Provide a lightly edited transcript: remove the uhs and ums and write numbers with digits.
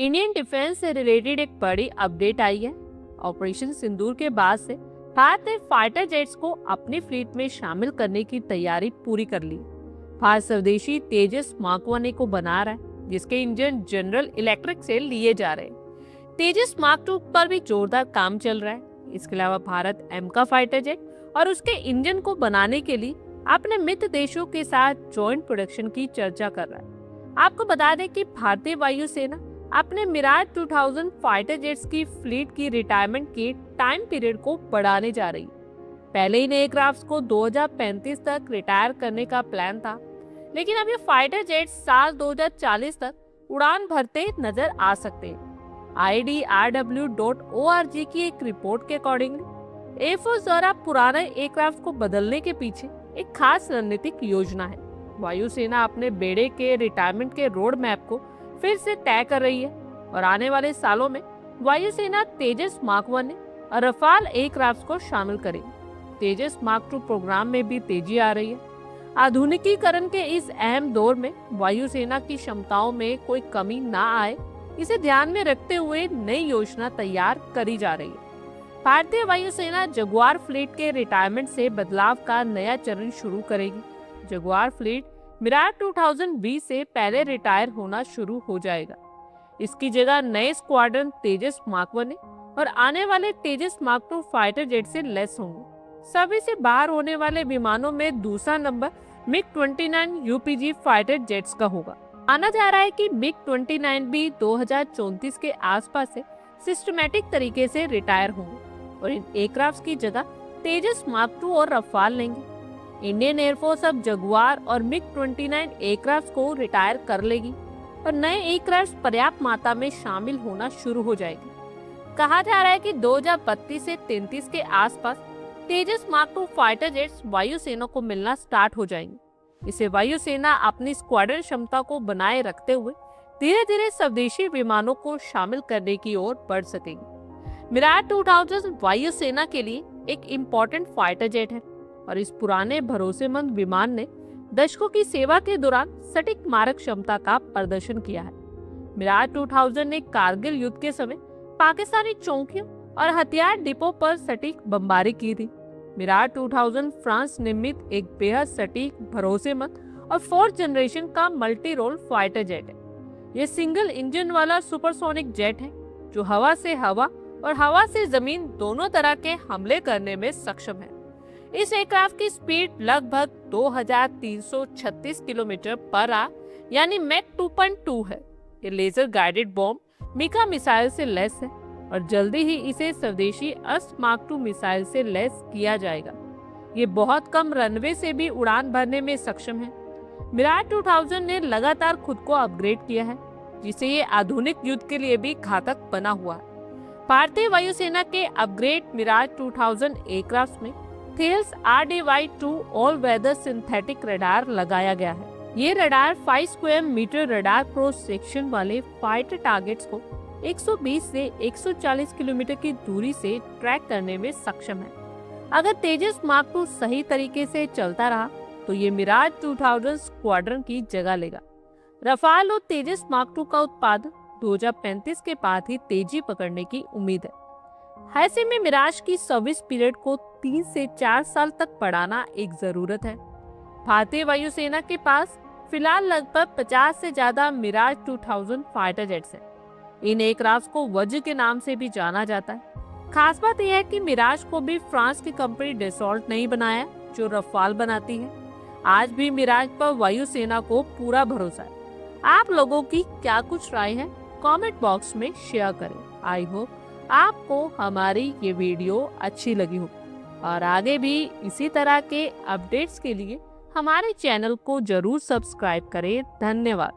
Indian defence से related एक बड़ी अपडेट आई है। ऑपरेशन सिंदूर के बाद से भारत ने फाइटर जेट्स को अपनी फ्लीट में शामिल करने की तैयारी पूरी कर ली। भारत स्वदेशी तेजस मार्क 1 को बना रहा है, जिसके इंजन जनरल इलेक्ट्रिक से लिए जा रहे हैं। तेजस मार्क 2 पर भी जोरदार काम चल रहा है। इसके अलावा भारत एम का फाइटर जेट और उसके इंजन को बनाने के लिए अपने मित्र देशों के साथ जॉइंट प्रोडक्शन की चर्चा कर रहा है। आपको बता दें कि भारतीय वायुसेना अपने मिराज 2000 फाइटर जेट्स की फ्लीट की रिटायरमेंट के टाइम पीरियड को बढ़ाने जा रही है। पहले इन एयरक्राफ्ट को 2035 तक रिटायर करने का प्लान था, लेकिन अब ये फाइटर जेट्स साल 2040 तक उड़ान भरते नजर आ सकते हैं। IDRW.org की एक रिपोर्ट के अकॉर्डिंग एयरफोर्स द्वारा पुराने एयरक्राफ्ट को बदलने के पीछे एक खास रणनीतिक योजना है। वायुसेना अपने बेड़े के रिटायरमेंट के रोड मैप को फिर से तय कर रही है और आने वाले सालों में वायुसेना तेजस मार्क 1 और रफाल एयरक्राफ्ट को शामिल करेगी। तेजस मार्क 2 प्रोग्राम में भी तेजी आ रही है। आधुनिकीकरण के इस अहम दौर में वायुसेना की क्षमताओं में कोई कमी ना आए, इसे ध्यान में रखते हुए नई योजना तैयार करी जा रही है। भारतीय वायुसेना जगुआर फ्लीट के रिटायरमेंट से बदलाव का नया चरण शुरू करेगी। जगुआर फ्लीट मिराज 2020 से पहले रिटायर होना शुरू हो जाएगा। इसकी जगह नए स्क्वाड्रन तेजस मार्क 1 और आने वाले तेजस मार्क 2 फाइटर जेट से लेस होंगे। सभी से बाहर होने वाले विमानों में दूसरा number MiG-29 UPG fighter jets का होगा। माना जा रहा है कि MiG-29 भी 2034 के आसपास से सिस्टमैटिक तरीके से रिटायर होंगे और इन एयरक्राफ्ट की जगह तेजस मार्क 2 और रफाल लेंगे। इंडियन एयरफोर्स अब जगुआर और MiG-29 एयरक्राफ्ट को रिटायर कर लेगी और नए एयरक्राफ्ट पर्याप्त मात्रा में शामिल होना शुरू हो जाएगी। कहा जा रहा है कि 2032 से 33 के आसपास तेजस मार्क 2 फाइटर जेट्स वायुसेना को मिलना स्टार्ट हो जाएंगे। इसे वायुसेना अपनी स्क्वाड्रन क्षमता को बनाए रखते हुए धीरे धीरे स्वदेशी विमानों को शामिल करने की ओर बढ़ सकेगी। मिराज 2000 वायुसेना के लिए एक इम्पोर्टेंट फाइटर जेट है और इस पुराने भरोसेमंद विमान ने दशकों की सेवा के दौरान सटीक मारक क्षमता का प्रदर्शन किया है। मिराज 2000 ने कारगिल युद्ध के समय पाकिस्तानी चौकियों और हथियार डिपो पर सटीक बमबारी की थी। मिराज 2000 फ्रांस निर्मित एक बेहद सटीक, भरोसेमंद और फोर्थ जनरेशन का मल्टी रोल फाइटर जेट है। यह सिंगल इंजन वाला सुपरसोनिक जेट है जो हवा से हवा और हवा से जमीन दोनों तरह के हमले करने में सक्षम है। इस एयरक्राफ्ट की स्पीड लगभग 2336 किलोमीटर पर आवर यानी मैक 2.2 है। ये laser guided bomb MICA missile से लैस है और जल्दी ही इसे स्वदेशी अस्त्र मार्क 2 मिसाइल से लैस किया जाएगा। ये बहुत कम रनवे से भी उड़ान भरने में सक्षम है। मिराज 2000 ने लगातार खुद को अपग्रेड किया है, जिससे ये आधुनिक युद्ध के लिए भी घातक बना हुआ है। भारतीय वायुसेना के अपग्रेड मिराज 2000 एयरक्राफ्ट में Thales RDY-2 all weather synthetic radar लगाया गया है। ये radar 5 square meter radar cross section वाले फाइटर टारगेट्स को 120 से 140 किलोमीटर की दूरी से ट्रैक करने में सक्षम है। अगर तेजस मार्क 2 सही तरीके से चलता रहा तो ये मिराज 2000 स्क्वाड्रन की जगह लेगा। रफाल और तेजस मार्क 2 का उत्पादन 2035 के बाद ही तेजी पकड़ने की उम्मीद है। ऐसे में मिराज की सर्विस पीरियड को 3 से 4 साल तक बढ़ाना एक जरूरत है। भारतीय वायुसेना के पास फिलहाल लगभग 50 से ज्यादा मिराज 2000 फाइटर जेट्स हैं। इन एयरक्राफ्ट को वज्र के नाम से भी जाना जाता है। खास बात यह है कि मिराज को भी फ्रांस की कंपनी डेसॉल्ट नहीं बनाया जो रफाल बनाती है। आज भी मिराज पर वायुसेना को पूरा भरोसा है। आप लोगों की क्या कुछ राय है, कमेंट बॉक्स में शेयर करें। आई होप आपको हमारी ये वीडियो अच्छी लगी हो और आगे भी इसी तरह के अपडेट्स के लिए हमारे चैनल को जरूर सब्सक्राइब करें। धन्यवाद।